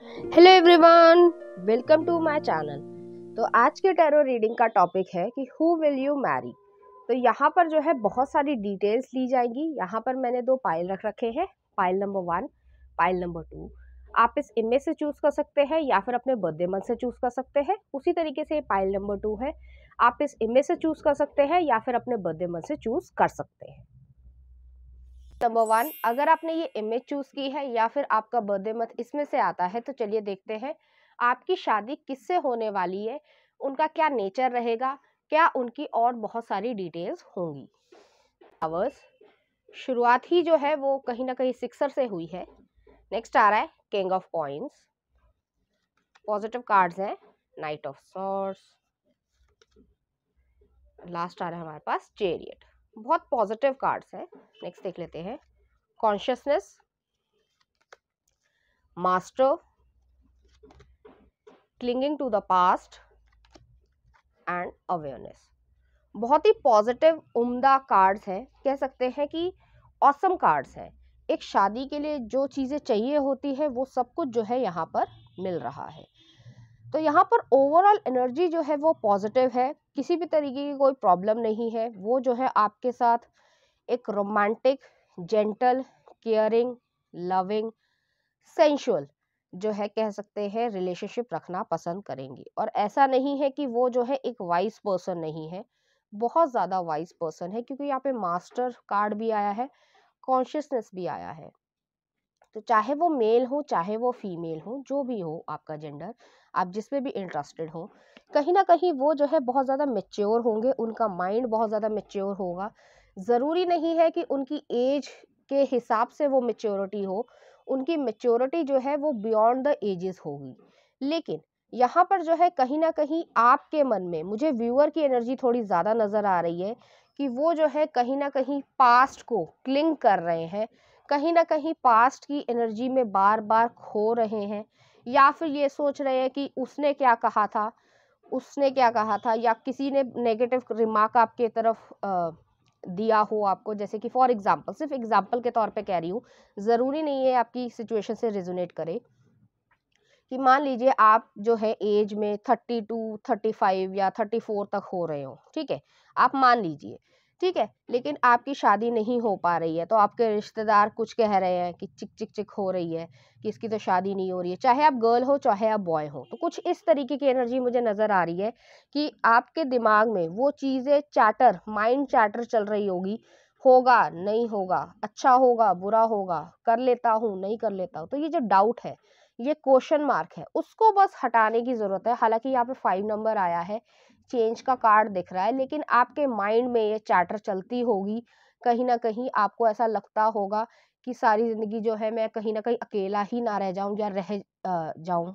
Hello everyone, welcome to my channel. तो आज के टैरो रीडिंग का टॉपिक है कि हु विल यू मैरी। तो यहाँ पर जो है बहुत सारी डिटेल्स ली जाएंगी। यहाँ पर मैंने दो पाइल रख रखे हैं, पाइल नंबर 1, पाइल नंबर 2। आप इस इमेज से चूज कर सकते हैं या फिर अपने बर्थडे मंथ से चूज कर सकते हैं। उसी तरीके से पाइल नंबर 2 है, आप इस इमेज से चूज कर सकते हैं या फिर अपने बर्थडे मंथ से चूज कर सकते हैं। नंबर 1, अगर आपने ये इमेज चूज की है या फिर आपका बर्थडे मंथ इसमें से आता है तो चलिए देखते हैं आपकी शादी किससे होने वाली है, उनका क्या नेचर रहेगा, क्या उनकी और बहुत सारी डिटेल्स होंगी। आवर्स शुरुआत ही जो है वो कहीं ना कहीं सिक्सर से हुई है। नेक्स्ट आ रहा है king of coins, positive cards हैं नाइट ऑफ सॉर्ड्स, लास्ट आ रहा है हमारे पास चैरियट, बहुत पॉजिटिव कार्ड्स हैं। नेक्स्ट देख लेते हैं consciousness, master, clinging to the past and awareness. बहुत ही पॉजिटिव उम्दा कार्ड्स हैं, कह सकते हैं कि ऑसम कार्ड्स हैं। एक शादी के लिए जो चीज़ें चाहिए होती है वो सब कुछ जो है यहाँ पर मिल रहा है। तो यहाँ पर ओवरऑल एनर्जी जो है वो पॉजिटिव है, किसी भी तरीके की कोई प्रॉब्लम नहीं है। वो जो है आपके साथ एक romantic, gentle, caring, loving, sensual जो है कह सकते हैं रिलेशनशिप रखना पसंद करेंगी। और ऐसा नहीं है कि वो जो है एक वाइज पर्सन नहीं है, बहुत ज़्यादा वाइज पर्सन है, क्योंकि यहाँ पे मास्टर कार्ड भी आया है, कॉन्शियसनेस भी आया है। तो चाहे वो मेल हो चाहे वो फीमेल हो, जो भी हो आपका जेंडर, आप जिसमें भी इंटरेस्टेड हो, कहीं ना कहीं वो जो है बहुत ज़्यादा मेच्योर होंगे, उनका माइंड बहुत ज़्यादा मेच्योर होगा। ज़रूरी नहीं है कि उनकी एज के हिसाब से वो मेच्योरिटी हो, उनकी मेच्योरिटी जो है वो बियॉन्ड द एजेस होगी। लेकिन यहाँ पर जो है कहीं ना कहीं आपके मन में, मुझे व्यूअर की एनर्जी थोड़ी ज़्यादा नज़र आ रही है कि वो जो है कहीं ना कहीं पास्ट को क्लिंग कर रहे हैं, कहीं ना कहीं पास्ट की एनर्जी में बार बार खो रहे हैं, या फिर ये सोच रहे हैं कि उसने क्या कहा था, उसने क्या कहा था, या किसी ने नेगेटिव रिमार्क आपके तरफ दिया हो आपको। जैसे कि फॉर एग्जांपल, सिर्फ एग्जांपल के तौर पे कह रही हूँ, ज़रूरी नहीं है आपकी सिचुएशन से रिजोनेट करे, कि मान लीजिए आप जो है एज में 32, 35 या 34 तक हो रहे हो, ठीक है, आप मान लीजिए, ठीक है, लेकिन आपकी शादी नहीं हो पा रही है, तो आपके रिश्तेदार कुछ कह रहे हैं कि चिक चिक चिक हो रही है, कि इसकी तो शादी नहीं हो रही है, चाहे आप गर्ल हो चाहे आप बॉय हो। तो कुछ इस तरीके की एनर्जी मुझे नजर आ रही है कि आपके दिमाग में वो चीजें चैटर, माइंड चैटर चल रही होगी, होगा नहीं होगा, अच्छा होगा बुरा होगा, कर लेता हूँ नहीं कर लेता हूँ। तो ये जो डाउट है, ये क्वेश्चन मार्क है, उसको बस हटाने की जरूरत है। हालांकि यहाँ पे 5 नंबर आया है, चेंज का कार्ड दिख रहा है, लेकिन आपके माइंड में ये चैटर चलती होगी। कहीं ना कहीं आपको ऐसा लगता होगा कि सारी जिंदगी जो है मैं कहीं ना कहीं अकेला ही ना रह जाऊं, या रह जाऊं,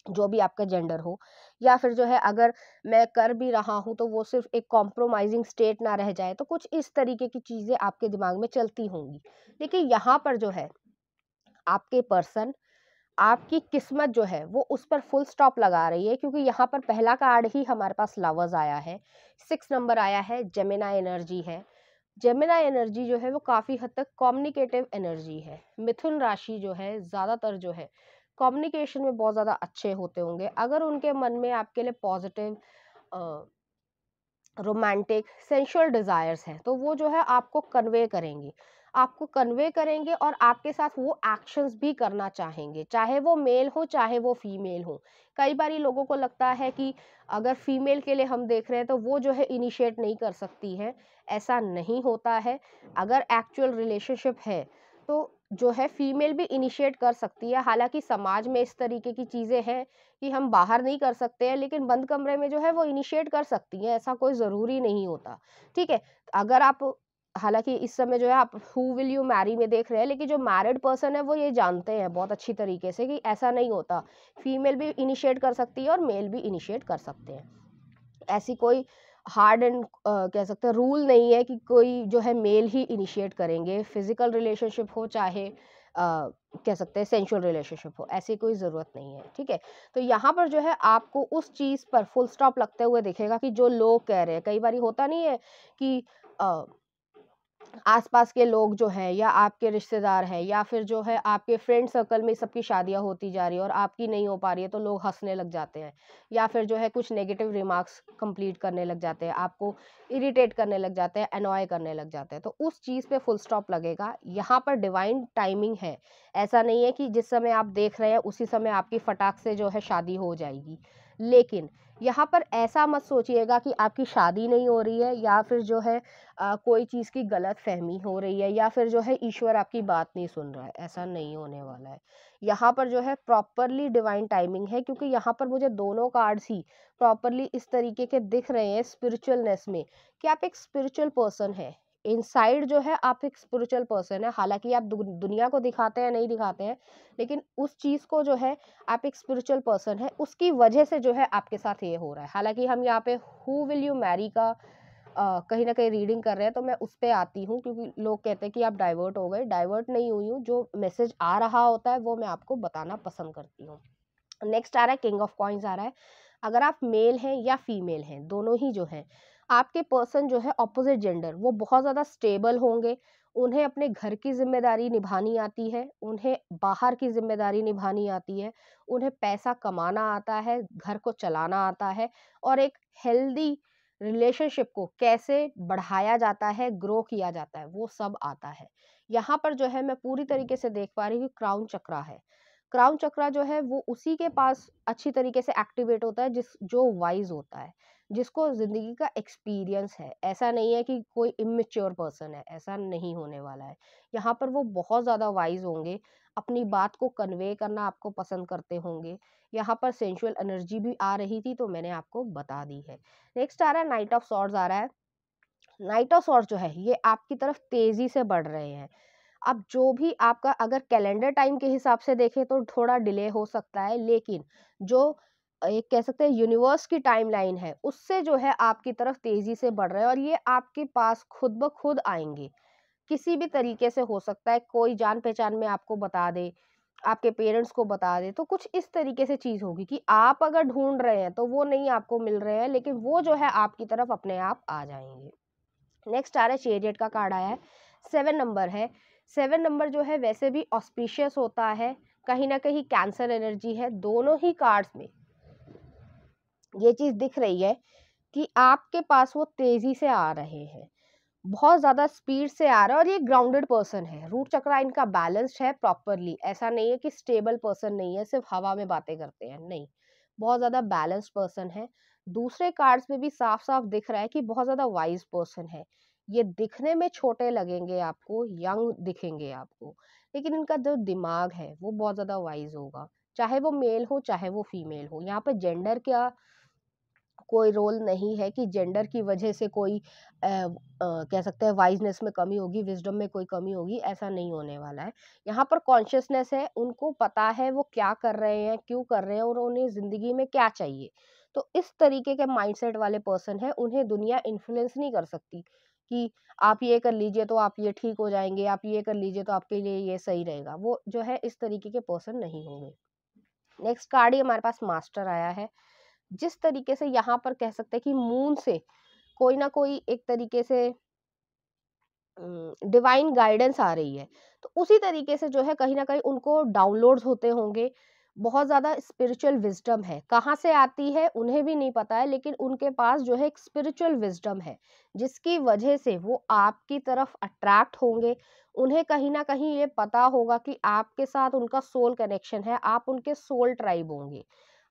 जो भी आपका जेंडर हो, या फिर जो है अगर मैं कर भी रहा हूं तो वो सिर्फ एक कॉम्प्रोमाइजिंग स्टेट ना रह जाए। तो कुछ इस तरीके की चीजें आपके दिमाग में चलती होंगी। लेकिन यहाँ पर जो है आपके पर्सन, आपकी किस्मत जो है वो उस पर फुल स्टॉप लगा रही है, क्योंकि यहाँ पर पहला कार्ड ही हमारे पास लवर्स आया है, 6 नंबर आया है, जेमिनी एनर्जी है। जेमिनी एनर्जी जो है वो काफ़ी हद तक कम्युनिकेटिव एनर्जी है। मिथुन राशि जो है ज़्यादातर जो है कम्युनिकेशन में बहुत ज़्यादा अच्छे होते होंगे। अगर उनके मन में आपके लिए पॉजिटिव, रोमांटिक, सेंशुअल डिजायर्स हैं, तो वो जो है आपको कन्वे करेंगे, आपको कन्वे करेंगे और आपके साथ वो एक्शंस भी करना चाहेंगे, चाहे वो मेल हो चाहे वो फीमेल हो। कई बारी लोगों को लगता है कि अगर फीमेल के लिए हम देख रहे हैं तो वो जो है इनिशिएट नहीं कर सकती है, ऐसा नहीं होता है। अगर एक्चुअल रिलेशनशिप है तो जो है फीमेल भी इनिशिएट कर सकती है। हालांकि समाज में इस तरीके की चीज़ें हैं कि हम बाहर नहीं कर सकते हैं, लेकिन बंद कमरे में जो है वो इनिशिएट कर सकती हैं, ऐसा कोई ज़रूरी नहीं होता। ठीक है, अगर आप, हालांकि इस समय जो है आप हु विल यू मैरी में देख रहे हैं, लेकिन जो मैरिड पर्सन है वो ये जानते हैं बहुत अच्छी तरीके से कि ऐसा नहीं होता, फीमेल भी इनिशिएट कर सकती है और मेल भी इनिशिएट कर सकते हैं। ऐसी कोई हार्ड एंड कह सकते हैं रूल नहीं है कि कोई जो है मेल ही इनिशिएट करेंगे, फिजिकल रिलेशनशिप हो चाहे कह सकते हैं सेंशुअल रिलेशनशिप हो, ऐसी कोई ज़रूरत नहीं है। ठीक है, तो यहाँ पर जो है आपको उस चीज़ पर फुल स्टॉप लगते हुए दिखेगा कि जो लोग कह रहे हैं। कई बार होता नहीं है कि आसपास के लोग जो हैं या आपके रिश्तेदार हैं या फिर जो है आपके फ्रेंड सर्कल में सबकी शादियां होती जा रही है और आपकी नहीं हो पा रही है, तो लोग हंसने लग जाते हैं या फिर जो है कुछ नेगेटिव रिमार्क्स कंप्लीट करने लग जाते हैं, आपको इरिटेट करने लग जाते हैं, अनॉय करने लग जाते हैं, तो उस चीज़ पे फुल स्टॉप लगेगा। यहाँ पर डिवाइन टाइमिंग है। ऐसा नहीं है कि जिस समय आप देख रहे हैं उसी समय आपकी फटाक से जो है शादी हो जाएगी। लेकिन यहाँ पर ऐसा मत सोचिएगा कि आपकी शादी नहीं हो रही है या फिर जो है कोई चीज़ की गलत फहमी हो रही है या फिर जो है ईश्वर आपकी बात नहीं सुन रहा है। ऐसा नहीं होने वाला है। यहाँ पर जो है प्रॉपरली डिवाइन टाइमिंग है, क्योंकि यहाँ पर मुझे दोनों कार्ड्स ही प्रॉपरली इस तरीके के दिख रहे हैं स्पिरिचुअलनेस में, कि आप एक स्पिरिचुअल पर्सन है। इनसाइड जो है आप एक स्पिरिचुअल पर्सन है। हालांकि आप दुनिया को दिखाते हैं नहीं दिखाते हैं, लेकिन उस चीज़ को जो है आप एक स्पिरिचुअल पर्सन है, उसकी वजह से जो है आपके साथ ये हो रहा है। हालांकि हम यहाँ पे हु विल यू मैरी का कहीं न कहीं रीडिंग कर रहे हैं, तो मैं उस पे आती हूँ, क्योंकि लोग कहते हैं कि आप डाइवर्ट हो गए। डाइवर्ट नहीं हुई हूँ, जो मैसेज आ रहा होता है वो मैं आपको बताना पसंद करती हूँ। नेक्स्ट आ रहा है किंग ऑफ कॉइन्स आ रहा है। अगर आप मेल हैं या फीमेल हैं, दोनों ही जो हैं, आपके पर्सन जो है ऑपोजिट जेंडर, वो बहुत ज़्यादा स्टेबल होंगे। उन्हें अपने घर की ज़िम्मेदारी निभानी आती है, उन्हें बाहर की ज़िम्मेदारी निभानी आती है, उन्हें पैसा कमाना आता है, घर को चलाना आता है और एक हेल्दी रिलेशनशिप को कैसे बढ़ाया जाता है, ग्रो किया जाता है, वो सब आता है। यहाँ पर जो है मैं पूरी तरीके से देख पा रही हूँ क्राउन चक्रा है। क्राउन चक्रा जो है वो उसी के पास अच्छी तरीके से एक्टिवेट होता है जो वाइज होता है, जिसको जिंदगी का एक्सपीरियंस है। ऐसा नहीं है कि कोई इमेच्योर पर्सन है, ऐसा नहीं होने वाला है। यहाँ पर वो बहुत ज्यादा वाइज होंगे, अपनी बात को कन्वे करना आपको पसंद करते होंगे। यहाँ पर सेंशुअल एनर्जी भी आ रही थी, तो मैंने आपको बता दी है। नेक्स्ट आ रहा है नाइट ऑफ सॉर्ड्स आ रहा है। नाइट ऑफ सॉर्ड्स जो है ये आपकी तरफ तेजी से बढ़ रहे हैं। अब जो भी आपका अगर कैलेंडर टाइम के हिसाब से देखें तो थोड़ा डिले हो सकता है, लेकिन जो एक कह सकते हैं यूनिवर्स की टाइमलाइन है, उससे जो है आपकी तरफ तेजी से बढ़ रहे हैं और ये आपके पास खुद ब खुद आएंगे। किसी भी तरीके से हो सकता है, कोई जान पहचान में आपको बता दे, आपके पेरेंट्स को बता दे, तो कुछ इस तरीके से चीज होगी कि आप अगर ढूंढ रहे हैं तो वो नहीं आपको मिल रहे हैं, लेकिन वो जो है आपकी तरफ अपने आप आ जाएंगे। नेक्स्ट आ रहा है चेरियट का कार्ड आया है। 7 नंबर है। 7 नंबर जो है वैसे भी ऑस्पिशियस होता है, कहीं ना कहीं कैंसर एनर्जी है। दोनों ही कार्ड्स में ये चीज दिख रही है कि आपके पास वो तेजी से आ रहे हैं, बहुत ज्यादा स्पीड से आ रहा है और ये ग्राउंडेड पर्सन है। रूट चक्रा इनका बैलेंस्ड है प्रॉपरली। ऐसा नहीं है कि स्टेबल पर्सन नहीं है, सिर्फ हवा में बातें करते हैं, नहीं, बहुत ज्यादा बैलेंस्ड पर्सन है। दूसरे कार्ड्स में भी साफ साफ दिख रहा है कि बहुत ज्यादा वाइज पर्सन है। ये दिखने में छोटे लगेंगे आपको, यंग दिखेंगे आपको, लेकिन इनका जो दिमाग है वो बहुत ज्यादा वाइज होगा। चाहे वो मेल हो चाहे वो फीमेल हो, यहाँ पर जेंडर का कोई रोल नहीं है कि जेंडर की वजह से कोई कह सकते हैं वाइजनेस में कमी होगी, विजडम में कोई कमी होगी, ऐसा नहीं होने वाला है। यहाँ पर कॉन्शियसनेस है, उनको पता है वो क्या कर रहे हैं, क्यों कर रहे हैं और उन्हें जिंदगी में क्या चाहिए। तो इस तरीके के माइंडसेट वाले पर्सन है, उन्हें दुनिया इन्फ्लुएंस नहीं कर सकती कि आप ये कर लीजिए तो आप ये ठीक हो जाएंगे, आप ये कर लीजिए तो आपके लिए ये सही रहेगा। वो जो है इस तरीके के पर्सन नहीं होंगे। नेक्स्ट कार्ड ही हमारे पास मास्टर आया है। जिस तरीके से यहाँ पर कह सकते हैं कि मून से कोई ना कोई एक तरीके से डिवाइन गाइडेंस आ रही है, तो उसी तरीके से जो है कहीं ना कहीं उनको डाउनलोड्स होते होंगे। बहुत ज्यादा स्पिरिचुअल विजडम है, कहाँ से आती है उन्हें भी नहीं पता है, लेकिन उनके पास जो है एक स्पिरिचुअल विजडम है, जिसकी वजह से वो आपकी तरफ अट्रैक्ट होंगे। उन्हें कहीं ना कहीं ये पता होगा कि आपके साथ उनका सोल कनेक्शन है, आप उनके सोल ट्राइब होंगे।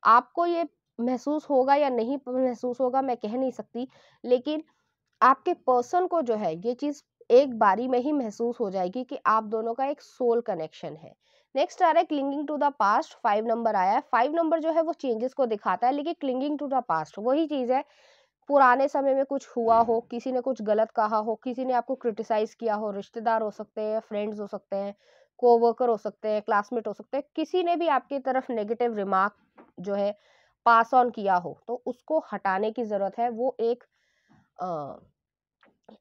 आपको ये महसूस होगा या नहीं महसूस होगा मैं कह नहीं सकती, लेकिन आपके पर्सन को जो है ये चीज एक बारी में ही महसूस हो जाएगी कि आप दोनों का एक सोल कनेक्शन है। नेक्स्ट आ रहा है clinging to the past. 5 number आया है। 5 नंबर जो है वो चेंजेस को दिखाता है, लेकिन क्लिंगिंग टू द पास्ट वही चीज है, पुराने समय में कुछ हुआ हो, किसी ने कुछ गलत कहा हो, किसी ने आपको क्रिटिसाइज किया हो, रिश्तेदार हो सकते हैं, फ्रेंड्स हो सकते हैं, कोवर्कर हो सकते हैं, क्लासमेट हो सकते हैं, किसी ने भी आपकी तरफ नेगेटिव रिमार्क जो है पास ऑन किया हो, तो उसको हटाने की जरूरत है। वो एक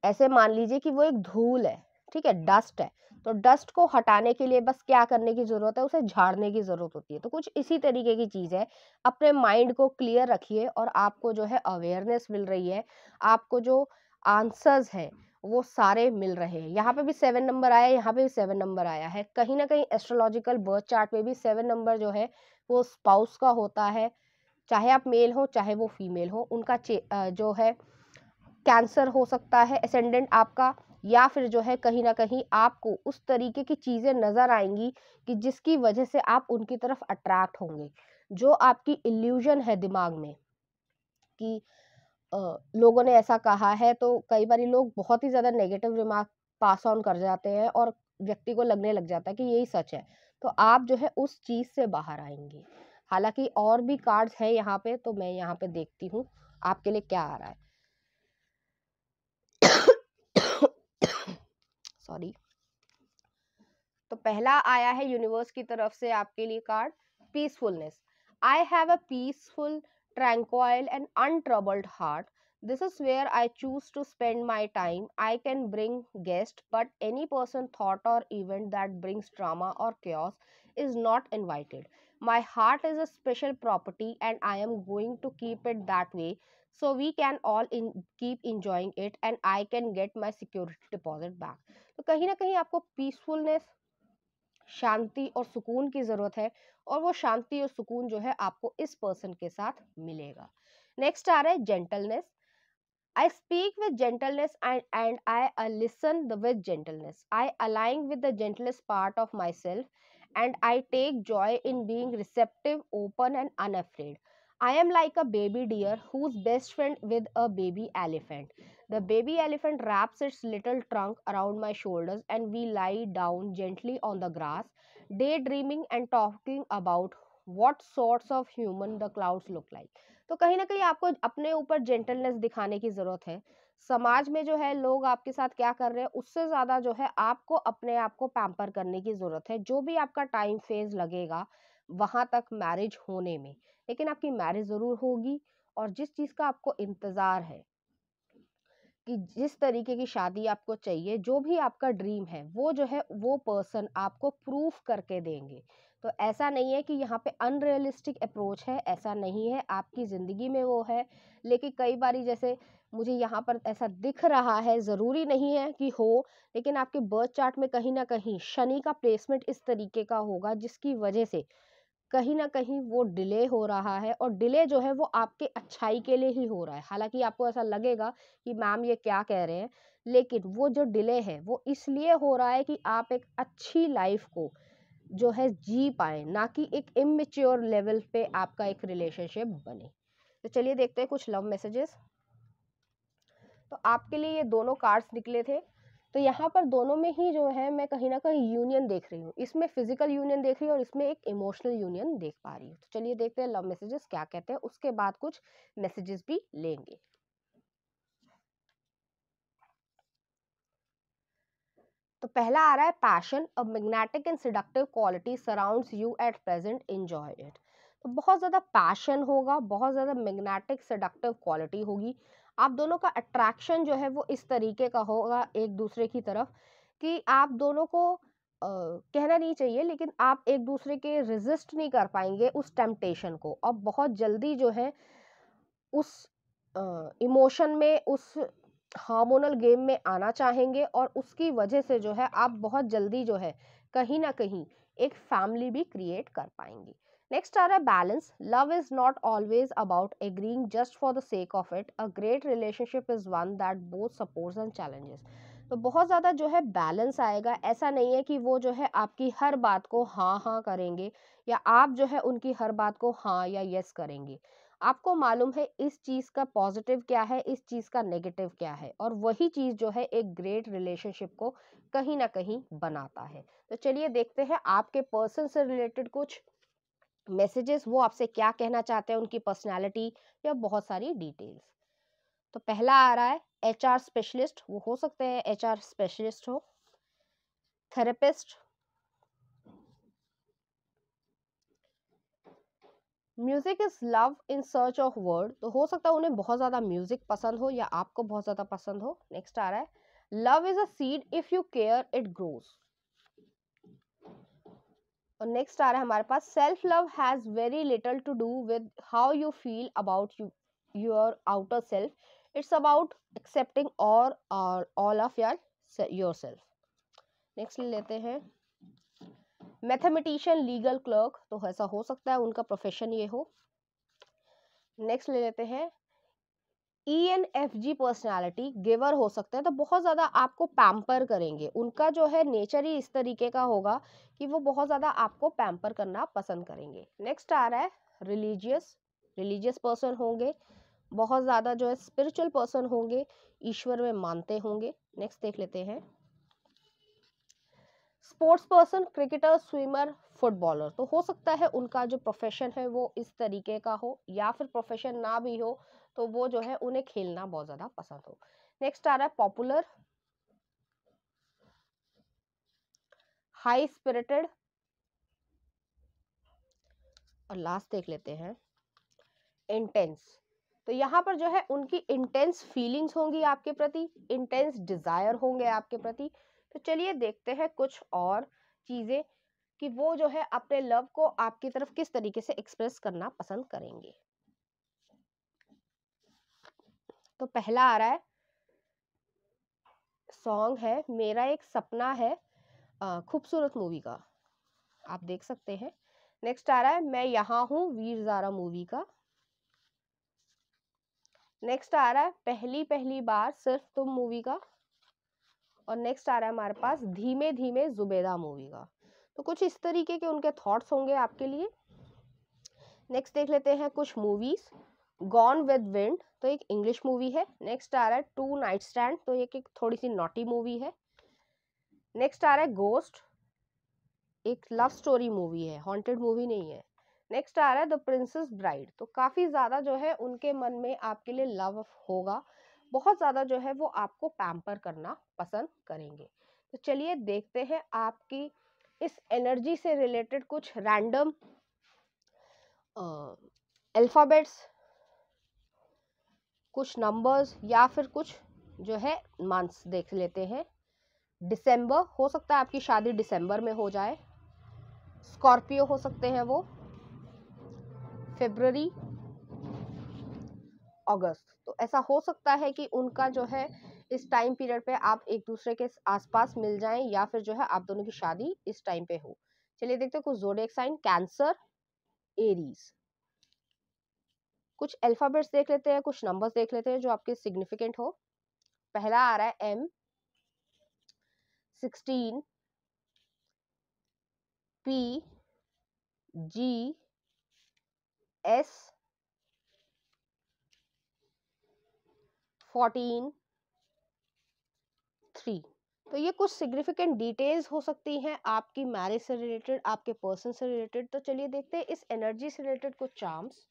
ऐसे मान लीजिए कि वो एक धूल है, ठीक है, डस्ट है। तो डस्ट को हटाने के लिए बस क्या करने की जरूरत है, उसे झाड़ने की जरूरत होती है। तो कुछ इसी तरीके की चीज है। अपने माइंड को क्लियर रखिए और आपको जो है अवेयरनेस मिल रही है। आपको जो आंसर्स है वो सारे मिल रहे हैं। यहाँ पे भी 7 नंबर आया है, यहाँ पे भी 7 नंबर आया है। कहीं ना कहीं एस्ट्रोलॉजिकल बर्थ चार्ट में भी 7 नंबर जो है वो स्पाउस का होता है, चाहे आप मेल हो चाहे वो फीमेल हो। उनका जो है कैंसर हो सकता है एसेंडेंट आपका, या फिर जो है कहीं ना कहीं आपको उस तरीके की चीजें नजर आएंगी कि जिसकी वजह से आप उनकी तरफ अट्रैक्ट होंगे। जो आपकी इल्यूजन है दिमाग में कि लोगों ने ऐसा कहा है, तो कई बार लोग बहुत ही ज्यादा नेगेटिव रिमार्क पास ऑन कर जाते हैं और व्यक्ति को लगने लग जाता है कि यही सच है। तो आप जो है उस चीज से बाहर आएंगे। हालांकि और भी कार्ड्स हैं यहाँ पे, तो मैं यहाँ पे देखती हूँ आपके लिए क्या आ रहा है। सॉरी। तो पहला आया है यूनिवर्स की तरफ से आपके लिए card, peacefulness. I have a peaceful, tranquil and untroubled heart. This is where I choose to spend my time. I can bring guests, but any person, thought, or event that brings drama or chaos is not invited. My heart is a special property, and I am going to keep it that way so we can all keep enjoying it, and I can get my security deposit back. तो कहीं ना कहीं आपको peacefulness, शांति और सुकून की जरूरत है, और वो शांति और सुकून जो है आपको इस पर्सन के साथ मिलेगा। नेक्स्ट आ रहा है gentleness. I speak with gentleness, and I listen with gentleness. I align with the gentlest part of myself, and I take joy in being receptive, open, and unafraid. I am like a baby deer who's best friend with a baby elephant. The baby elephant wraps its little trunk around my shoulders, and we lie down gently on the grass, daydreaming and talking about what sorts of human the clouds look like. तो कहीं ना कहीं आपको अपने ऊपर gentleness दिखाने की जरूरत है। समाज में जो है लोग आपके साथ क्या कर रहे हैं, उससे ज्यादा जो है आपको अपने आप को पैम्पर करने की जरूरत है। जो भी आपका टाइम फेज लगेगा वहां तक मैरिज होने में, लेकिन आपकी मैरिज जरूर होगी। और जिस चीज का आपको इंतजार है कि जिस तरीके की शादी आपको चाहिए, जो भी आपका ड्रीम है, वो जो है वो पर्सन आपको प्रूफ करके देंगे। तो ऐसा नहीं है कि यहाँ पे अनरियलिस्टिक अप्रोच है, ऐसा नहीं है, आपकी ज़िंदगी में वो है। लेकिन कई बारी जैसे मुझे यहाँ पर ऐसा दिख रहा है, ज़रूरी नहीं है कि हो, लेकिन आपके बर्थ चार्ट में कहीं ना कहीं शनि का प्लेसमेंट इस तरीके का होगा जिसकी वजह से कहीं न कहीं वो डिले हो रहा है, और डिले जो है वो आपके अच्छाई के लिए ही हो रहा है। हालाँकि आपको ऐसा लगेगा कि मैम ये क्या कह रहे हैं, लेकिन वो जो डिले है वो इसलिए हो रहा है कि आप एक अच्छी लाइफ़ को जो है जी पाएँ, ना कि एक इमैच्योर लेवल पे आपका एक रिलेशनशिप बने। तो चलिए देखते हैं कुछ लव मैसेजेस। तो आपके लिए ये दोनों कार्ड्स निकले थे। तो यहाँ पर दोनों में ही जो है मैं कहीं ना कहीं यूनियन देख रही हूँ, इसमें फिजिकल यूनियन देख रही हूँ और इसमें एक इमोशनल यूनियन देख पा रही हूँ। तो चलिए देखते हैं लव मैसेजेस क्या कहते हैं, उसके बाद कुछ मैसेजेस भी लेंगे। तो पहला आ रहा है passion, a magnetic and seductive quality surrounds you at present, enjoy it. तो बहुत ज़्यादा पैशन होगा, बहुत ज़्यादा मैग्नेटिक सेडक्टिव क्वालिटी होगी। आप दोनों का अट्रैक्शन जो है वो इस तरीके का होगा एक दूसरे की तरफ कि आप दोनों को कहना नहीं चाहिए, लेकिन आप एक दूसरे के रेजिस्ट नहीं कर पाएंगे उस टेम्पटेशन को, और बहुत जल्दी जो है उस इमोशन में, उस हार्मोनल गेम में आना चाहेंगे, और उसकी वजह से जो है आप बहुत जल्दी जो है कहीं ना कहीं एक फैमिली भी क्रिएट कर पाएंगे। नेक्स्ट आ रहा है balance. Love is not always about agreeing just for the sake of it, a great relationship is one that both supports and challenges. तो बहुत ज़्यादा जो है बैलेंस आएगा। ऐसा नहीं है कि वो जो है आपकी हर बात को हाँ हाँ करेंगे, या आप जो है उनकी हर बात को हाँ या यस करेंगे। आपको मालूम है इस चीज का पॉजिटिव क्या है, इस चीज का नेगेटिव क्या है, और वही चीज जो है एक ग्रेट रिलेशनशिप को कहीं ना कहीं बनाता है। तो चलिए देखते हैं आपके पर्सन से रिलेटेड कुछ मैसेजेस, वो आपसे क्या कहना चाहते हैं, उनकी पर्सनालिटी या बहुत सारी डिटेल्स। तो पहला आ रहा है एचआर स्पेशलिस्ट, वो हो सकते हैं एचआर स्पेशलिस्ट हो, therapist, music is love in search of word. तो हो सकता है उन्हें बहुत ज्यादा म्यूजिक पसंद हो या आपको बहुत ज्यादा पसंद हो। नेक्स्ट आ रहा है love is a seed, if you care it grows. और नेक्स्ट आ रहा है हमारे पास self love has very little to do with how you feel about your outer self, It's about accepting all of yourself. नेक्स्ट ले लेते हैं मैथमेटिशियन, लीगल क्लर्क, तो ऐसा हो सकता है उनका प्रोफेशन ये हो। नेक्स्ट ले लेते हैं ENFJ पर्सनालिटी, गिवर हो सकते हैं, तो बहुत ज़्यादा आपको पैम्पर करेंगे, उनका जो है नेचर ही इस तरीके का होगा कि वो बहुत ज़्यादा आपको पैम्पर करना पसंद करेंगे। नेक्स्ट आ रहा है रिलीजियस पर्सन होंगे, बहुत ज़्यादा जो है स्पिरिचुअल पर्सन होंगे, ईश्वर में मानते होंगे। नेक्स्ट देख लेते हैं sports person, cricketer, swimmer, footballer, तो हो सकता है उनका जो प्रोफेशन है वो इस तरीके का हो, या फिर प्रोफेशन ना भी हो तो वो जो है उन्हें खेलना बहुत ज्यादा पसंद हो। नेक्स्ट आ रहा है पॉपुलर, हाई स्पिरिटेड, और लास्ट देख लेते हैं इंटेंस, तो यहाँ पर जो है उनकी इंटेंस फीलिंग्स होंगी आपके प्रति, इंटेंस डिजायर होंगे आपके प्रति। तो चलिए देखते हैं कुछ और चीजें कि वो जो है अपने लव को आपकी तरफ किस तरीके से एक्सप्रेस करना पसंद करेंगे। तो पहला आ रहा है सॉन्ग है मेरा एक सपना है, खूबसूरत मूवी का, आप देख सकते हैं। नेक्स्ट आ रहा है मैं यहाँ हूँ, वीर ज़ारा मूवी का। नेक्स्ट आ रहा है पहली पहली बार सिर्फ तुम मूवी का। और नेक्स्ट आ रहा है हमारे पास धीमे धीमे जुबेदा मूवी का। तो कुछ इस तरीके के उनके थॉट्स होंगे आपके लिए। नेक्स्ट देख लेते हैं कुछ मूवीज। गॉन विद विंड, तो एक इंग्लिश मूवी है। नेक्स्ट आ रहा है टू नाइट स्टैंड, तो एक थोड़ी सी नॉटी मूवी है। नेक्स्ट आ रहा है गोस्ट, एक लव स्टोरी मूवी है, हॉन्टेड मूवी नहीं है। नेक्स्ट आ रहा है द प्रिंसेस ब्राइड, तो काफी ज्यादा जो है उनके मन में आपके लिए लव होगा, बहुत ज्यादा जो है वो आपको पैम्पर करना पसंद करेंगे। तो चलिए देखते हैं आपकी इस एनर्जी से रिलेटेड कुछ रैंडम अल्फाबेट्स, कुछ नंबर्स, या फिर कुछ जो है मंथ्स देख लेते हैं। दिसंबर, हो सकता है आपकी शादी दिसंबर में हो जाए। स्कॉर्पियो हो सकते हैं वो। फरवरी, अगस्त, तो ऐसा हो सकता है कि उनका जो है इस टाइम पीरियड पे आप एक दूसरे के आसपास मिल जाएं, या फिर जो है आप दोनों की शादी इस टाइम पे हो। चलिए देखते हैं कुछ ज़ोडिएक साइन। Cancer, Aries. कुछ अल्फाबेट्स देख लेते हैं, कुछ नंबर्स देख लेते हैं जो आपके सिग्निफिकेंट हो। पहला आ रहा है M, 16, P, G, S, 14, 3। तो ये कुछ सिग्निफिकेंट डिटेल्स हो सकती हैं आपकी मैरिज से रिलेटेड, आपके पर्सन से रिलेटेड। तो चलिए देखते हैं इस एनर्जी से रिलेटेड कुछ चार्म्स।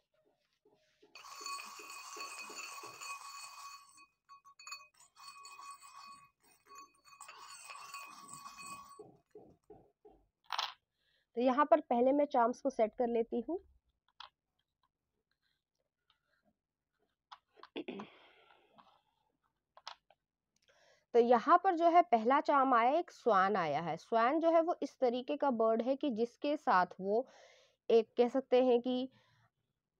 तो यहाँ पर पहले मैं चार्म्स को सेट कर लेती हूँ। तो यहाँ पर जो है पहला चार्म आया, एक स्वान आया है। स्वान जो है वो इस तरीके का बर्ड है कि जिसके साथ वो एक कह सकते हैं कि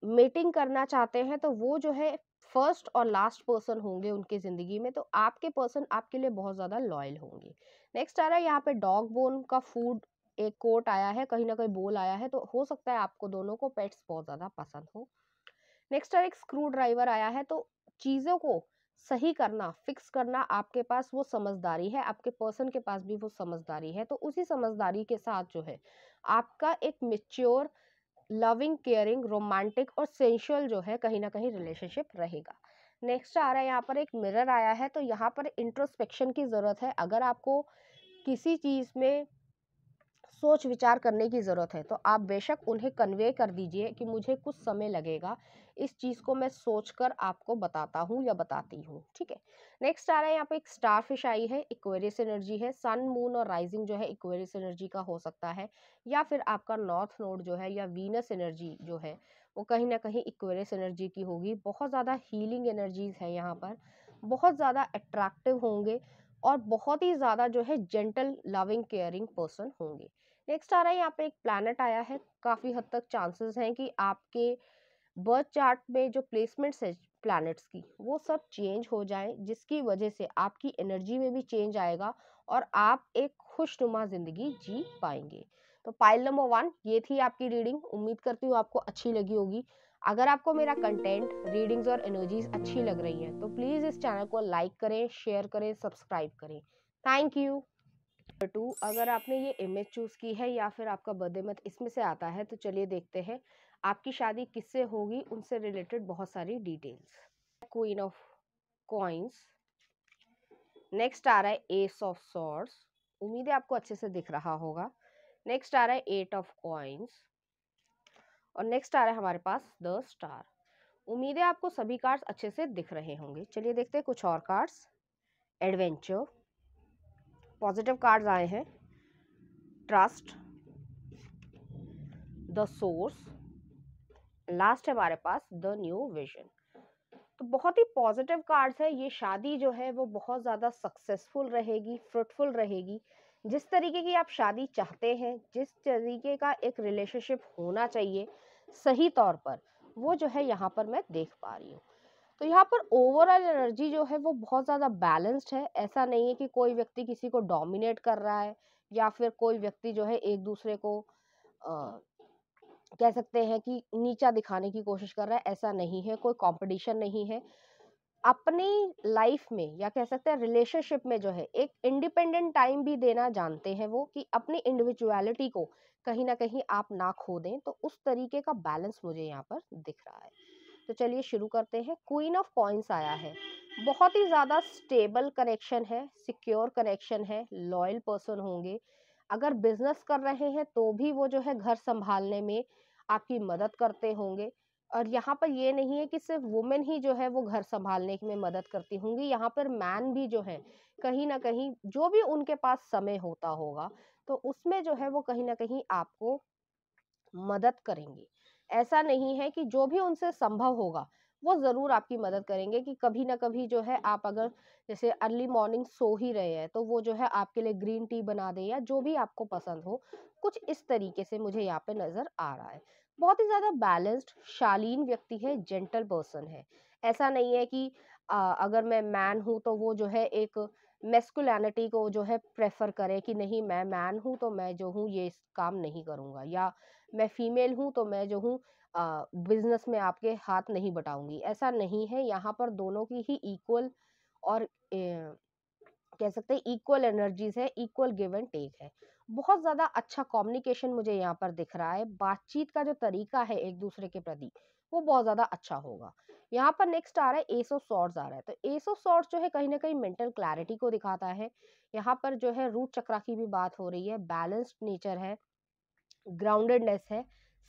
मीटिंग करना चाहते हैं, तो वो जो है फर्स्ट और लास्ट पर्सन होंगे उनकी जिंदगी में। तो आपके पर्सन आपके लिए बहुत ज्यादा लॉयल होंगे। नेक्स्ट आ रहा है यहाँ पे डॉग बोन का फूड, एक कोट आया है, कहीं ना कहीं बोल आया है, तो हो सकता है आपको दोनों को पेट्स बहुत ज्यादा पसंद हो। नेक्स्ट एक स्क्रू ड्राइवर आया है, तो चीजों को सही करना, फिक्स करना, आपके पास वो समझदारी है, आपके पर्सन के पास भी वो समझदारी है। तो उसी समझदारी के साथ जो है आपका एक मेच्योर, लविंग, केयरिंग, रोमांटिक और सेंशुअल जो है कहीं ना कहीं रिलेशनशिप रहेगा। नेक्स्ट आ रहा है यहाँ पर एक मिरर आया है, तो यहाँ पर इंट्रोस्पेक्शन की जरूरत है। अगर आपको किसी चीज में सोच विचार करने की ज़रूरत है, तो आप बेशक उन्हें कन्वे कर दीजिए कि मुझे कुछ समय लगेगा, इस चीज़ को मैं सोचकर आपको बताता हूँ या बताती हूँ, ठीक है। नेक्स्ट आ रहा है यहाँ पे एक स्टार फिश आई है, इक्वेरियस एनर्जी है। सन, मून और राइजिंग जो है इक्वेरियस एनर्जी का हो सकता है, या फिर आपका नॉर्थ नोड जो है या वीनस एनर्जी जो है वो कहीं ना कहीं इक्वेरियस एनर्जी की होगी। बहुत ज़्यादा हीलिंग एनर्जीज है यहाँ पर, बहुत ज़्यादा अट्रैक्टिव होंगे, और बहुत ही ज़्यादा जो है जेंटल, लविंग, केयरिंग पर्सन होंगे। नेक्स्ट आ रहा है यहाँ पे एक प्लैनेट आया है, काफी हद तक चांसेस हैं कि आपके बर्थ चार्ट में जो प्लेसमेंट्स है प्लैनेट्स की, वो सब चेंज हो जाएं, जिसकी वजह से आपकी एनर्जी में भी चेंज आएगा और आप एक खुशनुमा जिंदगी जी पाएंगे। तो पाइल नंबर 1 ये थी आपकी रीडिंग। उम्मीद करती हूँ आपको अच्छी लगी होगी। अगर आपको मेरा कंटेंट, रीडिंग्स और एनर्जीज अच्छी लग रही हैं तो प्लीज इस चैनल को लाइक करें, शेयर करें, सब्सक्राइब करें। Thank you. 2 अगर आपने ये इमेज चूज की है या फिर आपका बर्थडे मंथ इसमें से आता है तो चलिए देखते हैं आपकी शादी किससे होगी, उनसे रिलेटेड बहुत सारी details. Queen of coins, next आ रहा है एस ऑफ सॉर्ड्स, उम्मीद है आपको अच्छे से दिख रहा होगा। नेक्स्ट आ रहा है 8 ऑफ कॉइंस और नेक्स्ट आ रहा है हमारे पास द स्टार। उम्मीद है आपको सभी कार्ड्स अच्छे से दिख रहे होंगे। चलिए देखते हैं कुछ और कार्ड्स। एडवेंचर, पॉजिटिव कार्ड्स आए हैं। ट्रस्ट, द सोर्स, लास्ट है हमारे पास द न्यू विजन। तो बहुत ही पॉजिटिव कार्ड्स है। ये शादी जो है वो बहुत ज़्यादा सक्सेसफुल रहेगी, फ्रूटफुल रहेगी। जिस तरीके की आप शादी चाहते हैं, जिस तरीके का एक रिलेशनशिप होना चाहिए सही तौर पर, वो जो है यहाँ पर मैं देख पा रही हूँ। तो यहाँ पर ओवरऑल एनर्जी जो है वो बहुत ज़्यादा बैलेंस्ड है। ऐसा नहीं है कि कोई व्यक्ति किसी को डोमिनेट कर रहा है या फिर कोई व्यक्ति जो है एक दूसरे को कह सकते हैं कि नीचा दिखाने की कोशिश कर रहा है। ऐसा नहीं है, कोई कंपटीशन नहीं है। अपनी लाइफ में या कह सकते हैं रिलेशनशिप में जो है एक इंडिपेंडेंट टाइम भी देना जानते हैं वो, कि अपनी इंडिविजुअलिटी को कहीं ना कहीं आप ना खो दें। तो उस तरीके का बैलेंस मुझे यहाँ पर दिख रहा है। तो चलिए शुरू करते हैं। क्वीन ऑफ कॉइंस आया है। बहुत ही ज्यादा स्टेबल कनेक्शन है, सिक्योर कनेक्शन है, लॉयल पर्सन होंगे। अगर बिजनेस कर रहे हैं तो भी वो जो है घर संभालने में आपकी मदद करते होंगे। और यहाँ पर ये नहीं है कि सिर्फ वुमेन ही जो है वो घर संभालने में मदद करती होंगी, यहाँ पर मैन भी जो है कहीं ना कहीं जो भी उनके पास समय होता होगा तो उसमें जो है वो कहीं ना कहीं आपको मदद करेंगे। ऐसा नहीं है कि जो भी उनसे संभव होगा वो जरूर आपकी मदद करेंगे, कि कभी ना कभी जो है आप अगर जैसे अर्ली मॉर्निंग सो ही रहे हैं तो वो जो है आपके लिए ग्रीन टी बना दे या जो भी आपको पसंद हो। कुछ इस तरीके से मुझे यहाँ पे नजर आ रहा है। बहुत ही ज्यादा बैलेंस्ड शालीन व्यक्ति है, जेंटल पर्सन है। ऐसा नहीं है कि अगर मैं मैन हूं तो वो जो है एक मेस्कुलिनिटी को जो है प्रेफर करे कि नहीं मैं मैन हूं तो मैं जो हूँ ये काम नहीं करूंगा, या मैं फीमेल हूं तो मैं जो हूँ बिजनेस में आपके हाथ नहीं बटाऊंगी। ऐसा नहीं है, यहाँ पर दोनों की ही इक्वल और कह सकते हैं इक्वल एनर्जीज है, इक्वल गिव एंड टेक है। बहुत ज्यादा अच्छा कम्युनिकेशन मुझे यहाँ पर दिख रहा है। बातचीत का जो तरीका है एक दूसरे के प्रति वो बहुत ज्यादा अच्छा होगा। यहाँ पर नेक्स्ट आ रहा है एस ऑफ सॉर्ड्स आ रहा है। तो एस ऑफ सॉर्ड्स जो है कहीं ना कहीं मेंटल क्लैरिटी को दिखाता है। यहाँ पर जो है रूट चक्रा की भी बात हो रही है। बैलेंस्ड नेचर है, ग्राउंडेडनेस है,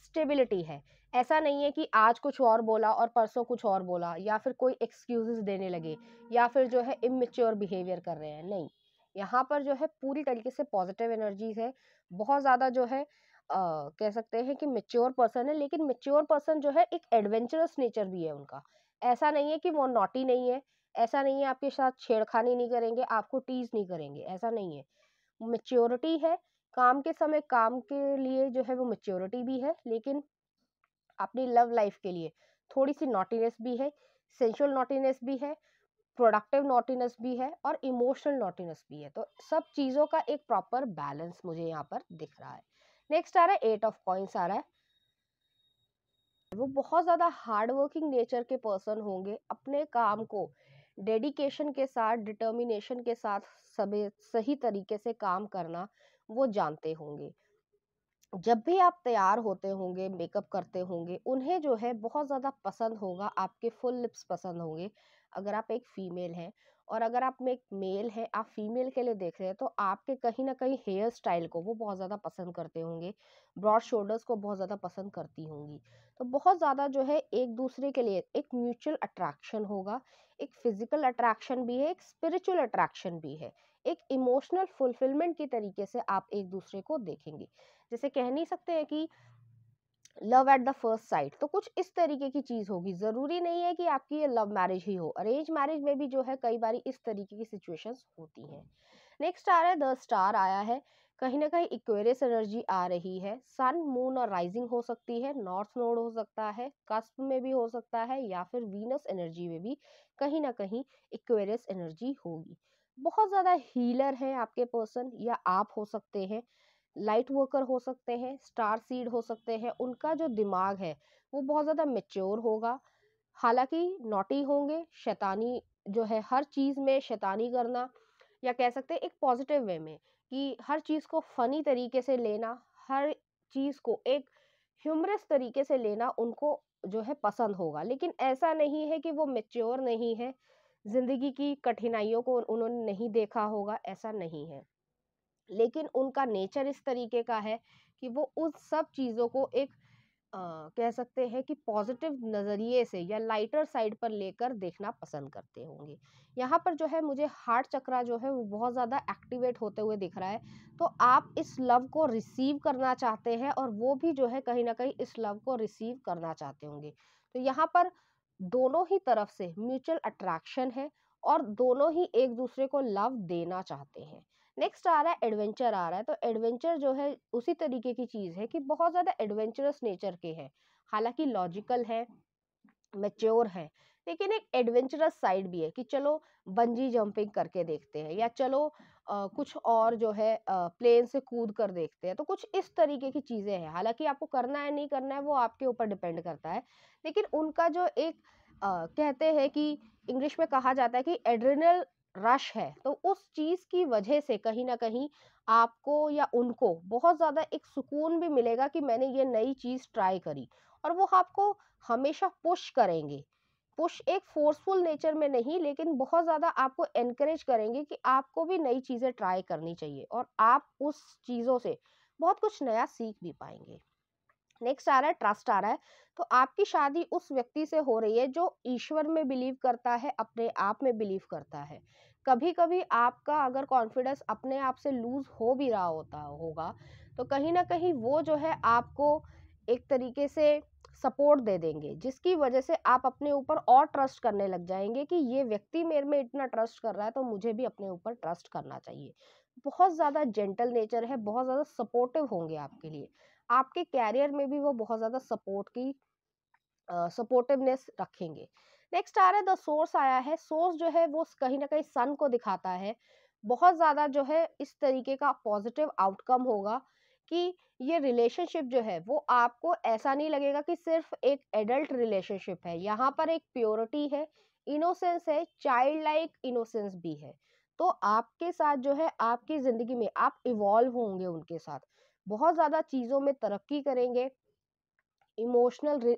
स्टेबिलिटी है। ऐसा नहीं है कि आज कुछ और बोला और परसों कुछ और बोला, या फिर कोई एक्सक्यूजेस देने लगे, या फिर जो है इमेच्योर बिहेवियर कर रहे हैं। नहीं, यहाँ पर जो है पूरी तरीके से पॉजिटिव एनर्जीज है। बहुत ज्यादा जो है कह सकते हैं कि मेच्योर पर्सन है, लेकिन मेच्योर पर्सन जो है एक एडवेंचरस नेचर भी है उनका। ऐसा नहीं है कि वो नॉटी नहीं है, ऐसा नहीं है आपके साथ छेड़खानी नहीं करेंगे, आपको टीज नहीं करेंगे, ऐसा नहीं है। मेच्योरिटी है। काम के समय काम के लिए जो है वो मेच्योरिटी भी है, लेकिन अपनी लव लाइफ के लिए थोड़ी सी नॉटीनेस भी है, सेंशुअल नॉटीनेस भी है, प्रोडक्टिव नॉटीनेस भी है और इमोशनल नॉटीनेस भी है। तो सब चीजों का एक प्रॉपर बैलेंस मुझे यहाँ पर दिख रहा है। नेक्स्ट आ रहा है 8 ऑफ कॉइंस आ रहा है। वो बहुत ज्यादा हार्ड वर्किंग नेचर के पर्सन होंगे। अपने काम को डेडिकेशन के साथ, डिटर्मिनेशन के साथ सभी सही तरीके से काम करना वो जानते होंगे। जब भी आप तैयार होते होंगे, मेकअप करते होंगे, उन्हें जो है बहुत ज़्यादा पसंद होगा, आपके फुल लिप्स पसंद होंगे अगर आप एक फीमेल हैं। और अगर आप में एक मेल है, आप फीमेल के लिए देख रहे हैं, तो आपके कहीं ना कहीं हेयर स्टाइल को वो बहुत ज़्यादा पसंद करते होंगे, ब्रॉड शोल्डर्स को बहुत ज़्यादा पसंद करती होंगी। तो बहुत ज़्यादा जो है एक दूसरे के लिए एक म्यूचुअल अट्रैक्शन होगा। एक फिजिकल अट्रैक्शन भी है, एक स्पिरिचुअल अट्रैक्शन भी है, एक इमोशनल फुलफिलमेंट की तरीके से आप एक दूसरे को देखेंगे। जैसे कह नहीं सकते हैं कि love at the first sight, तो कुछ इस तरीके की चीज होगी। जरूरी नहीं है कि आपकी ये लव मैरिज ही हो, अरेंज मैरिज में भी जो है कई बार इस तरीके की सिचुएशंस होती हैं। नेक्स्ट आ रहा है द स्टार आया है। कहीं ना कहीं इक्वेरियस एनर्जी आ रही है। सन, मून और राइजिंग हो सकती है, नॉर्थ नोड हो सकता है, कस्प में भी हो सकता है, या फिर वीनस एनर्जी में भी कहीं ना कहीं इक्वेरियस एनर्जी होगी। बहुत ज़्यादा हीलर है आपके पर्सन, या आप हो सकते हैं, लाइट वर्कर हो सकते हैं, स्टार सीड हो सकते हैं। उनका जो दिमाग है वो बहुत ज़्यादा मेच्योर होगा, हालांकि नॉटी होंगे, शैतानी जो है, हर चीज़ में शैतानी करना, या कह सकते हैं एक पॉजिटिव वे में कि हर चीज़ को फनी तरीके से लेना, हर चीज़ को एक ह्यूमरस तरीके से लेना उनको जो है पसंद होगा। लेकिन ऐसा नहीं है कि वो मेच्योर नहीं है, जिंदगी की कठिनाइयों को उन्होंने नहीं देखा होगा, ऐसा नहीं है। लेकिन उनका नेचर इस तरीके का है कि वो उस सब चीज़ों को एक कह सकते हैं कि पॉजिटिव नज़रिए से या लाइटर साइड पर लेकर देखना पसंद करते होंगे। यहाँ पर जो है मुझे हार्ट चक्रा जो है वो बहुत ज़्यादा एक्टिवेट होते हुए दिख रहा है। तो आप इस लव को रिसीव करना चाहते हैं, और वो भी जो है कहीं ना कहीं इस लव को रिसीव करना चाहते होंगे। तो यहाँ पर दोनों ही तरफ से म्यूचुअल अट्रैक्शन है, और दोनों ही एक दूसरे को लव देना चाहते हैं। नेक्स्ट आ रहा है एडवेंचर आ रहा है। तो एडवेंचर जो है उसी तरीके की चीज है कि बहुत ज्यादा एडवेंचरस नेचर के हैं, हालांकि लॉजिकल है, मैच्योर है, लेकिन एक एडवेंचरस साइड भी है कि चलो बंजी जंपिंग करके देखते हैं, या चलो कुछ और जो है प्लेन से कूद कर देखते हैं। तो कुछ इस तरीके की चीजें हैं, हालांकि आपको करना है नहीं करना है वो आपके ऊपर डिपेंड करता है। लेकिन उनका जो एक कहते हैं कि इंग्लिश में कहा जाता है कि एड्रेनल रश है, तो उस चीज की वजह से कहीं ना कहीं आपको या उनको बहुत ज्यादा एक सुकून भी मिलेगा कि मैंने ये नई चीज ट्राई करी। और वो आपको हमेशा पुश करेंगे, पुश एक फोर्सफुल नेचर में नहीं, लेकिन बहुत ज्यादा आपको एनकरेज करेंगे कि आपको भी नई चीजें ट्राई करनी चाहिए, और आप उस चीजों से बहुत कुछ नया सीख भी पाएंगे। नेक्स्ट आ रहा है ट्रस्ट आ रहा है। तो आपकी शादी उस व्यक्ति से हो रही है जो ईश्वर में बिलीव करता है, अपने आप में बिलीव करता है। कभी कभी आपका अगर कॉन्फिडेंस अपने आप से लूज हो भी रहा होता होगा, तो कहीं ना कहीं वो जो है आपको एक तरीके से सपोर्ट दे देंगे, जिसकी वजह से आप अपने ऊपर और ट्रस्ट करने लग जाएंगे कि ये व्यक्ति मेरे में इतना ट्रस्ट कर रहा है, तो मुझे भी अपने ऊपर ट्रस्ट करना चाहिए। बहुत ज्यादा जेंटल नेचर है, बहुत ज्यादा सपोर्टिव होंगे आपके लिए। आपके कैरियर में भी वो बहुत ज्यादा सपोर्टिवनेस रखेंगे। नेक्स्ट आ रहा है द सोर्स आया है। सोर्स जो है वो कहीं ना कहीं सन को दिखाता है। बहुत ज्यादा जो है इस तरीके का पॉजिटिव आउटकम होगा कि ये रिलेशनशिप जो है वो आपको ऐसा नहीं लगेगा कि सिर्फ एक एडल्ट रिलेशनशिप है। यहाँ पर एक प्योरिटी है, इनोसेंस है, चाइल्ड लाइक इनोसेंस भी है। तो आपके साथ जो है आपकी जिंदगी में आप इवॉल्व होंगे उनके साथ, बहुत ज्यादा चीजों में तरक्की करेंगे। इमोशनल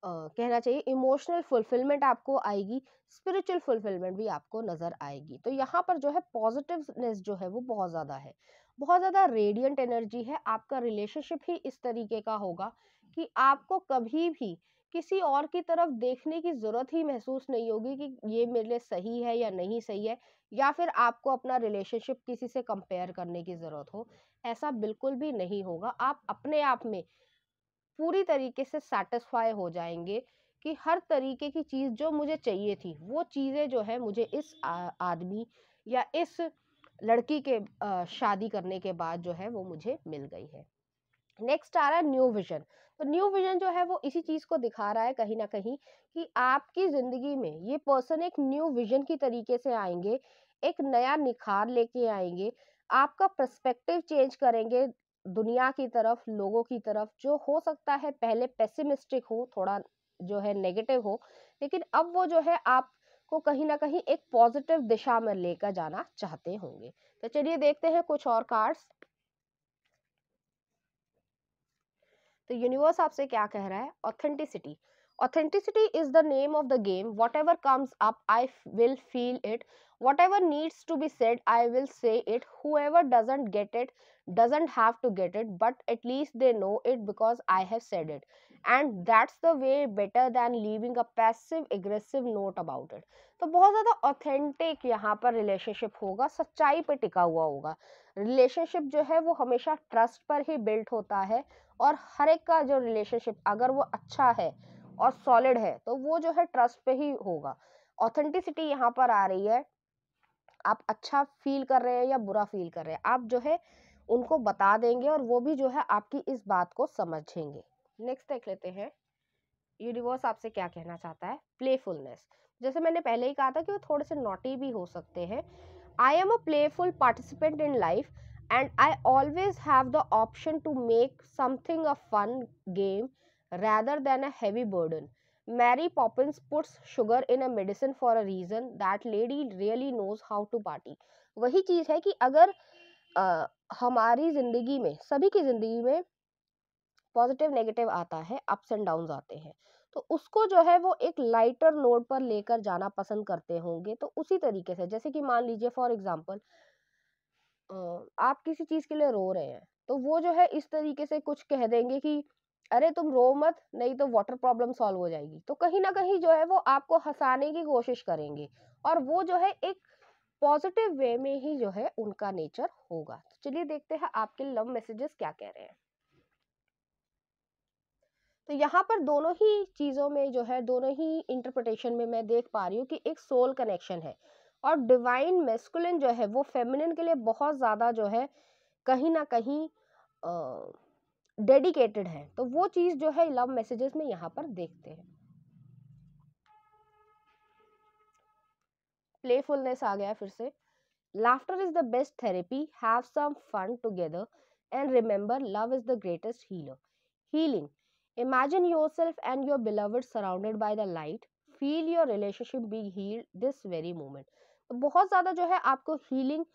कहना चाहिए इमोशनल फुलफिलमेंट आपको आएगी, स्पिरिचुअल फुलफिलमेंट भी आपको नजर आएगी। तो यहाँ पर जो है पॉजिटिवनेस जो है वो बहुत ज्यादा है, बहुत ज्यादा रेडियंट एनर्जी है। आपका रिलेशनशिप ही इस तरीके का होगा कि आपको कभी भी किसी और की तरफ देखने की जरूरत ही महसूस नहीं होगी कि ये मेरे लिए सही है या नहीं सही है, या फिर आपको अपना रिलेशनशिप किसी से कंपेयर करने की जरूरत हो। ऐसा बिल्कुल भी नहीं होगा। आप अपने आप में पूरी तरीके से सेटिस्फाई हो जाएंगे कि हर तरीके की चीज जो मुझे चाहिए थी वो चीजें जो है मुझे इस आदमी या इस लड़की के शादी करने के बाद जो है वो मुझे मिल गई है। नेक्स्ट आ रहा है न्यू विजन। तो न्यू विजन जो है वो इसी चीज को दिखा रहा है कहीं ना कहीं कि आपकी जिंदगी में ये पर्सन एक न्यू विजन की तरीके से आएंगे, एक नया निखार लेके आएंगे, आपका पर्सपेक्टिव चेंज करेंगे दुनिया की तरफ, लोगों की तरफ। जो हो सकता है पहले पेसिमिस्टिक हो, थोड़ा जो है नेगेटिव हो, लेकिन अब वो जो है आपको कहीं ना कहीं एक पॉजिटिव दिशा में लेकर जाना चाहते होंगे। तो चलिए देखते हैं कुछ और कार्ड्स। तो यूनिवर्स आपसे क्या कह रहा है? Authenticity. Authenticity is the name of the game. Whatever comes up I will feel it, whatever needs to be said I will say it, whoever doesn't get it doesn't have to get it, but at least they know it because I have said it, and that's the way better than leaving a passive aggressive note about it। तो बहुत ज्यादा authentic यहाँ पर relationship होगा, सच्चाई पे टिका हुआ होगा। रिलेशनशिप जो है वो हमेशा ट्रस्ट पर ही बिल्ट होता है, और हर एक का जो रिलेशनशिप अगर वो अच्छा है और सॉलिड है तो वो जो है ट्रस्ट पे ही होगा। ऑथेंटिसिटी यहाँ पर आ रही है। आप अच्छा फील कर रहे हैं या बुरा फील कर रहे हैं, आप जो है उनको बता देंगे और वो भी जो है आपकी इस बात को समझेंगे। नेक्स्ट देख लेते हैं, यूनिवर्स आपसे क्या कहना चाहता है। प्लेफुलनेस, जैसे मैंने पहले ही कहा था कि वो थोड़े से नॉटी भी हो सकते हैं। I am a playful participant in life and I always have the option to make something a fun game rather than a heavy burden. Mary Poppins puts sugar in a medicine for a reason. That lady really knows how to party. वही चीज है कि अगर हमारी जिंदगी में, सभी की जिंदगी में पॉजिटिव नेगेटिव आता है, अप्स एंड डाउन्स आते हैं, तो उसको जो है वो एक लाइटर नोट पर लेकर जाना पसंद करते होंगे। तो उसी तरीके से, जैसे कि मान लीजिए फॉर एग्जांपल आप किसी चीज के लिए रो रहे हैं, तो वो जो है इस तरीके से कुछ कह देंगे कि अरे तुम रो मत, नहीं तो वाटर प्रॉब्लम सॉल्व हो जाएगी। तो कहीं ना कहीं जो है वो आपको हंसाने की कोशिश करेंगे, और वो जो है एक पॉजिटिव वे में ही जो है उनका नेचर होगा। तो चलिए देखते हैं आपके लव मैसेजेस क्या कह रहे हैं। तो यहाँ पर दोनों ही चीजों में जो है, दोनों ही इंटरप्रिटेशन में मैं देख पा रही हूँ कि एक सोल कनेक्शन है, और डिवाइन मैस्कुलिन जो है वो फेमिनिन के लिए बहुत ज्यादा जो है कहीं ना कहीं डेडिकेटेड है। तो वो चीज जो है लव मैसेजेस में यहाँ पर देखते हैं। प्लेफुलनेस आ गया फिर से। Laughter is the best therapy, have some fun together and remember love is the greatest healer. Healing, imagine yourself and your beloved surrounded by the light, feel your relationship be healed this very moment. तो बहुत ज्यादा जो है आपको healing,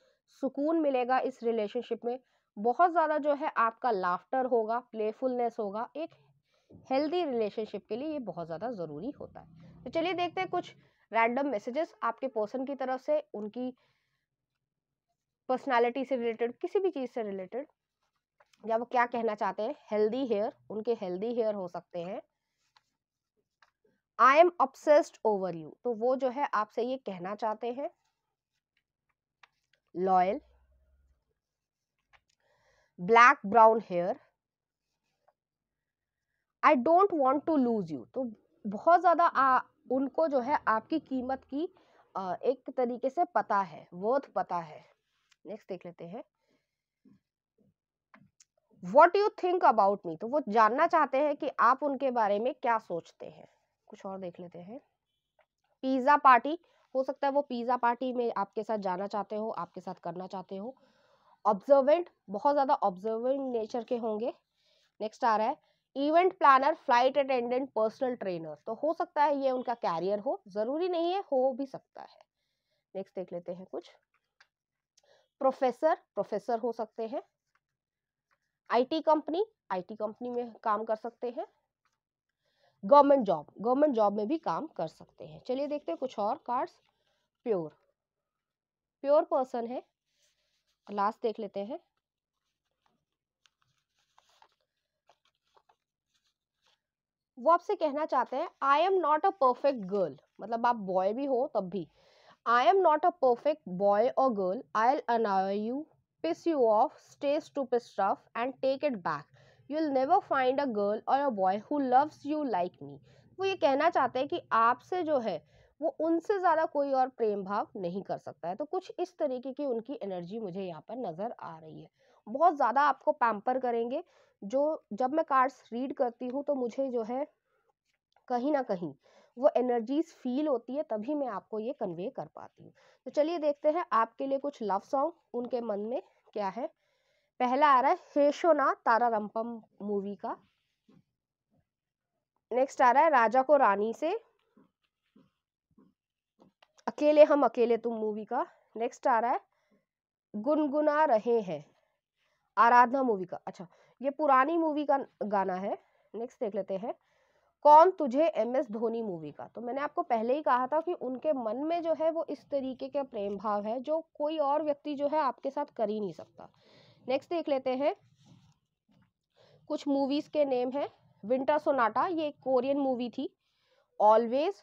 सुकून मिलेगा इस relationship में। बहुत ज्यादा जो है आपका लाफ्टर होगा, प्लेफुलनेस होगा। एक हेल्दी रिलेशनशिप के लिए ये बहुत ज्यादा जरूरी होता है। तो चलिए देखते हैं कुछ रैंडम मैसेजेस आपके पर्सन की तरफ से, उनकी पर्सनालिटी से रिलेटेड, किसी भी चीज से रिलेटेड, या वो क्या कहना चाहते हैं। हेल्दी हेयर, उनके हेल्दी हेयर हो सकते हैं। I am obsessed over you, तो वो जो है आपसे ये कहना चाहते हैं। Loyal, black brown hair, I don't want to lose you, तो बहुत ज्यादा उनको जो है आपकी कीमत की एक तरीके से पता है, वर्थ पता है। नेक्स्ट देख लेते हैं, what you think about me, तो वो जानना चाहते हैं कि आप उनके बारे में क्या सोचते हैं। कुछ और देख लेते हैं। पिज्जा पार्टी, हो सकता है वो पिज्जा पार्टी में आपके साथ जाना चाहते हो, आपके साथ करना चाहते हो। ऑब्जर्वेंट, बहुत ज्यादा ऑब्जर्वेंट नेचर के होंगे। नेक्स्ट आ रहा है event planner, flight attendant, personal trainer, तो हो सकता है ये उनका कैरियर हो, जरूरी नहीं है, हो भी सकता है। नेक्स्ट देख लेते हैं कुछ। प्रोफेसर, प्रोफेसर हो सकते हैं। आईटी कंपनी, आईटी कंपनी में काम कर सकते हैं। गवर्नमेंट जॉब, गवर्नमेंट जॉब में भी काम कर सकते हैं। चलिए देखते हैं कुछ और कार्ड्स। प्योर, प्योर पर्सन है। लास्ट देख लेते हैं। वो आपसे कहना चाहते हैं I am not a perfect girl, मतलब आप बॉय भी हो तब भी। I am not a perfect boy और girl, I will annoy you, piss you off, stay stupid stuff and take it back. You'll never find a girl or a boy who loves you like me. वो ये कहना चाहते हैं कि आपसे जो है वो उनसे ज्यादा कोई और प्रेम भाव नहीं कर सकता है। तो कुछ इस तरीके की उनकी एनर्जी मुझे यहाँ पर नजर आ रही है। बहुत ज्यादा आपको पैम्पर करेंगे। जो जब मैं कार्ड्स रीड करती हूँ तो मुझे जो है कहीं ना कहीं वो एनर्जीज फील होती है, तभी मैं आपको ये कन्वे कर पाती हूँ। तो चलिए देखते हैं आपके लिए कुछ लव सॉन्ग उनके मन में क्या है। पहला आ रहा है हेशोना, तारा रंपम मूवी का। नेक्स्ट आ रहा है राजा को रानी से, अकेले हम अकेले तुम मूवी का। नेक्स्ट आ रहा है गुनगुना रहे हैं, आराधना मूवी का। अच्छा, ये पुरानी मूवी का गाना है। नेक्स्ट देख लेते हैं कौन तुझे, एम एस धोनी मूवी का। तो मैंने आपको पहले ही कहा था कि उनके मन में जो है वो इस तरीके का प्रेम भाव है जो कोई और व्यक्ति जो है आपके साथ कर ही नहीं सकता। नेक्स्ट देख लेते हैं कुछ मूवीज के नेम है। विंटर सोनाटा, ये एक कोरियन मूवी थी। ऑलवेज,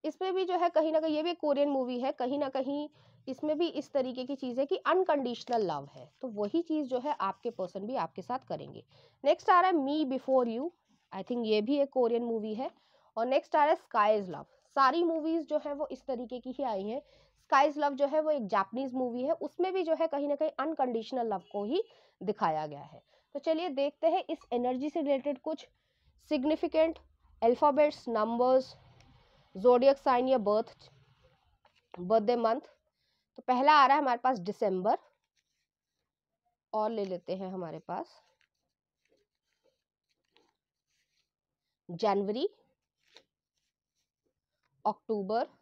इसमें भी जो है कहीं ना कहीं, ये भी एक कोरियन मूवी है, कहीं ना कहीं इसमें भी इस तरीके की चीज है कि अनकंडीशनल लव है, तो वही चीज जो है आपके पर्सन भी आपके साथ करेंगे। नेक्स्ट आ रहा है मी बिफोर यू, आई थिंक ये भी एक कोरियन मूवी है। और नेक्स्ट आ रहा है स्काई इज लव। सारी मूवीज जो है वो इस तरीके की ही आई हैं। स्काइज लव जो है वो एक जापानीज मूवी है, उसमें भी जो है कहीं ना कहीं अनकंडीशनल लव को ही दिखाया गया है। तो चलिए देखते हैं इस एनर्जी से रिलेटेड कुछ significant alphabets, numbers, zodiac sign या बर्थडे मंथ। तो पहला आ रहा है हमारे पास दिसंबर, और ले लेते हैं हमारे पास जनवरी, अक्टूबर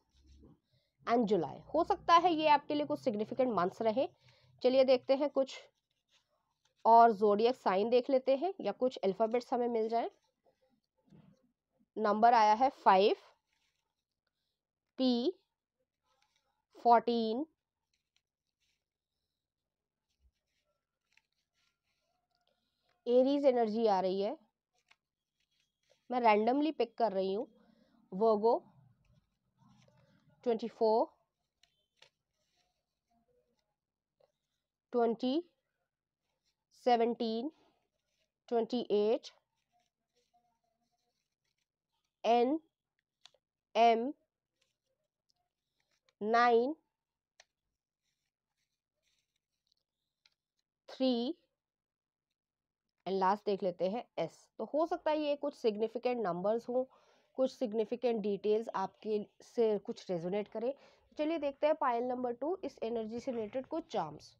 एंड जुलाई। हो सकता है ये आपके लिए कुछ सिग्निफिकेंट मंथ्स रहे। चलिए देखते हैं कुछ और ज़ोडिएक साइन देख लेते हैं या कुछ अल्फाबेट्स हमें मिल जाए। नंबर आया है 5, P, 14, एरीज एनर्जी आ रही है, मैं रैंडमली पिक कर रही हूँ। वर्गो 24, 20, 17, 28, N, M, 9, 3 एंड लास्ट देख लेते हैं S। तो हो सकता है ये कुछ सिग्निफिकेंट नंबर्स हो, कुछ सिग्निफिकेंट डिटेल्स आपके से कुछ रेजोनेट करे। चलिए देखते हैं पाइल नंबर 2 इस एनर्जी से रिलेटेड कुछ चार्म्स।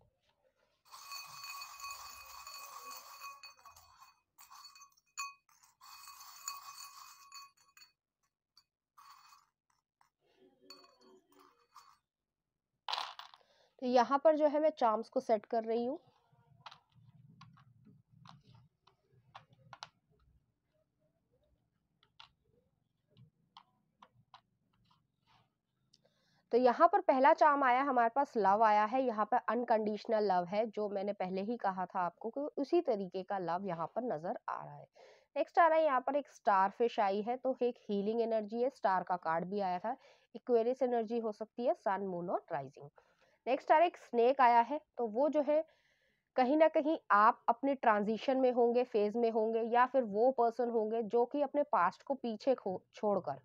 तो यहाँ पर जो है मैं चार्म्स को सेट कर रही हूँ। तो यहाँ पर पहला चार्म आया हमारे पास, लव आया है। यहाँ पर अनकंडीशनल लव है, जो मैंने पहले ही कहा था आपको कि उसी तरीके का लव यहाँ पर नजर आ रहा है। नेक्स्ट आ रहा है यहाँ पर एक स्टार फिश आई है, तो एक हीलिंग एनर्जी है। स्टार का कार्ड भी आया था। इक्वेरियस एनर्जी हो सकती है, सन, मून और राइजिंग। नेक्स्ट आ रहा है एक स्नेक आया है, तो वो जो है कहीं ना कहीं आप अपने ट्रांजिशन में होंगे, फेज में होंगे, या फिर वो पर्सन होंगे जो कि अपने पास्ट को पीछे छोड़कर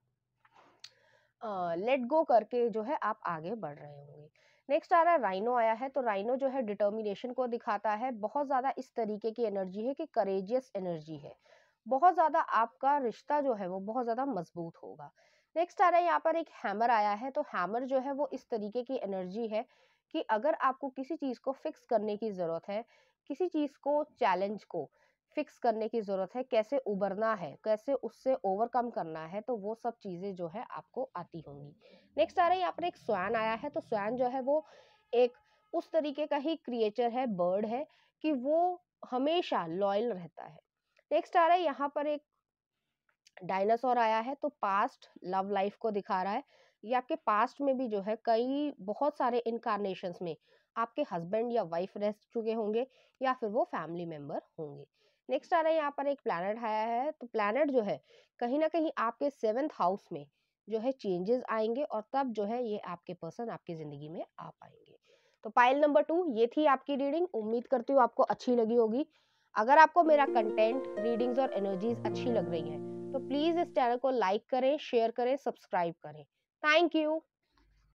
लेट गो करके जो है आप आगे बढ़ रहे होंगे। नेक्स्ट आ रहा है राइनो आया है, तो राइनो जो है डिटर्मिनेशन को दिखाता है। बहुत ज्यादा इस तरीके की एनर्जी है कि करेजियस एनर्जी है, बहुत ज्यादा आपका रिश्ता जो है वो बहुत ज्यादा मजबूत होगा। नेक्स्ट आ रहा है यहाँ पर एक हैमर आया है, तो हैमर जो है वो इस तरीके की एनर्जी है कि अगर आपको किसी चीज को फिक्स करने की जरूरत है, किसी चीज को, चैलेंज को फिक्स करने की जरूरत है, कैसे उबरना है, कैसे उससे ओवरकम करना है, तो वो सब चीजें जो है आपको आती होंगी। नेक्स्ट आ रहा है यहाँ पर एक स्वैन आया है, तो स्वैन जो है वो एक उस तरीके का ही क्रिएचर है, बर्ड है कि वो हमेशा लॉयल रहता है। नेक्स्ट आ रहा है यहाँ पर एक डायनासोर आया है, तो पास्ट लव लाइफ को दिखा रहा है। ये आपके पास्ट में भी जो है कई बहुत सारे इनकारनेशंस में आपके हस्बैंड या वाइफ रह चुके होंगे, या फिर वो फैमिली मेंबर होंगे। नेक्स्ट आ रहा है यहाँ पर एक प्लैनेट आया है, तो प्लैनेट जो है कहीं ना कहीं आपके 7th हाउस में जो है चेंजेस आएंगे, और तब जो है ये आपके पर्सन आपकी जिंदगी में आ पाएंगे। तो पाइल नंबर 2 ये थी आपकी रीडिंग। उम्मीद करती हूँ आपको अच्छी लगी होगी। अगर आपको मेरा कंटेंट, रीडिंग्स और एनर्जीज अच्छी लग रही है तो प्लीज इस चैनल को लाइक करें, शेयर करें, सब्सक्राइब करें। Thank you.